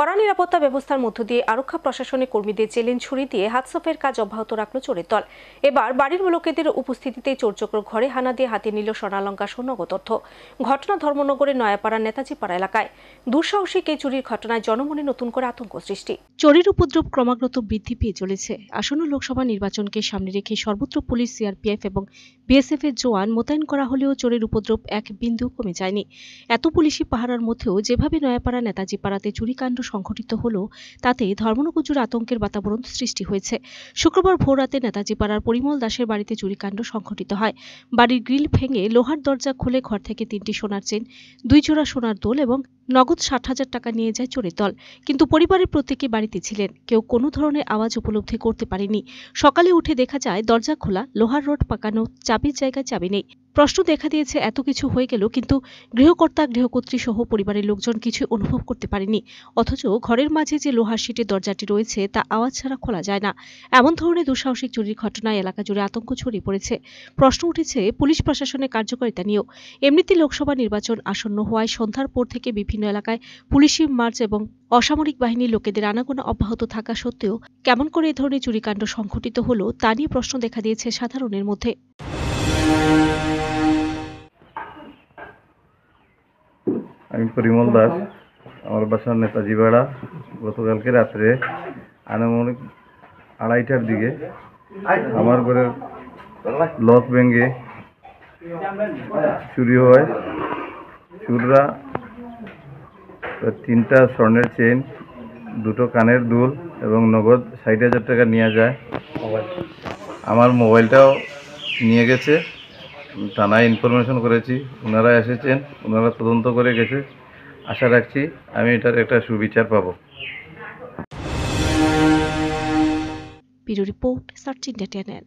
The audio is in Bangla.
কড়া নিরাপত্তা ব্যবস্থার মধ্য দিয়ে আরক্ষা প্রশাসনের কর্মীদের চেলেন ছুরি দিয়ে হাতসাফের কাজ অব্যাহত রাখল চোরের দল। এবার বাড়ির লোকেদের উপস্থিতিতে চোরচক্র ঘরে হানা দিয়ে হাতে নিল স্বর্ণালঙ্কার সহ নগদ অর্থ। ঘটনা ধর্মনগরের নয়াপাড়ার নেতাজিপাড়া এলাকায়। দুঃসাহসিক এই চুরির ঘটনায় জনমনে নতুন করে আতঙ্ক সৃষ্টি। চোরের উপদ্রব ক্রমাগত বৃদ্ধি পেয়ে চলেছে। আসন্ন লোকসভা নির্বাচনকে সামনে রেখে সর্বত্র পুলিশ, সিআরপিএফ এবং বিএসএফ এর জওয়ান মোতায়েন করা হলেও চোরের উপদ্রব এক বিন্দু কমে যায়নি। এত পুলিশি পাহারার মধ্যেও যেভাবে নয়াপাড়া নেতাজিপাড়াতে চুরিকাণ্ড সংঘটিত হলো, তাতে ধর্মনগর জুড়ে আতঙ্কের বাতাবরণ সৃষ্টি হয়েছে। শুক্রবার ভোররাতে নেতাজিপাড়ার পরিমল দাসের বাড়িতে চুরিকাণ্ড সংঘটিত হয়। বাড়ির গ্রিল ভেঙে লোহার দরজা খুলে ঘর থেকে 3টি সোনার চেন, 2 জোড়া সোনার দোল এবং নগদ 60,000 টাকা নিয়ে যায় চোরের দল। কিন্তু পরিবারের প্রত্যেকে বাড়িতে ছিলেন, কেউ কোনো ধরনের আওয়াজ উপলব্ধি করতে পারেনি। সকালে উঠে দেখা যায় দরজা খোলা, লোহার রড পাকানো, চাবির জায়গায় চাবি নেই। প্রশ্ন দেখা দিয়েছে, এত কিছু হয়ে গেল কিন্তু গৃহকর্তা, গৃহকর্ত্রী সহ পরিবারের লোকজন কিছু অনুভব করতে পারেনি। অথচ ঘরের মাঝে যে লোহার শিটের দরজাটি রয়েছে তা আওয়াজ ছাড়া খোলা যায় না। এমন ধরনের দুঃসাহসিক চুরির ঘটনায় এলাকা জুড়ে আতঙ্ক ছড়িয়ে পড়েছে। প্রশ্ন উঠেছে পুলিশ প্রশাসনের কার্যকারিতা নিয়েও। এমনিতে লোকসভা নির্বাচন আসন্ন হওয়ায় সন্ধ্যার পর থেকে বিভিন্ন এলাকায় পুলিশি মার্চ এবং অসামরিক বাহিনীর লোকেদের আনাগোনা অব্যাহত থাকা সত্ত্বেও কেমন করে এ ধরনের চুরিকাণ্ড সংঘটিত হলো তা নিয়ে প্রশ্ন দেখা দিয়েছে সাধারণের মধ্যে। আমি পরিমল দাস, আমার বাসা নেতাজিপাড়া। গতকালকে রাত্রে আনুমানিক 2:30টার দিকে আমার ঘরের লক ভেঙে চুরি হয়। চোররা 3টা স্বর্ণের চেন, 2টো কানের দুল এবং নগদ 60,000 টাকা নিয়ে যায়। আমার মোবাইলটাও নিয়ে গেছে। থানায় ইনফরমেশন করেছি, ওনারা এসেছেন, ওনারা তদন্ত করে গেছে। আশা রাখছি আমি এটার একটা সুবিচার পাবো। Bureau report, search India channel.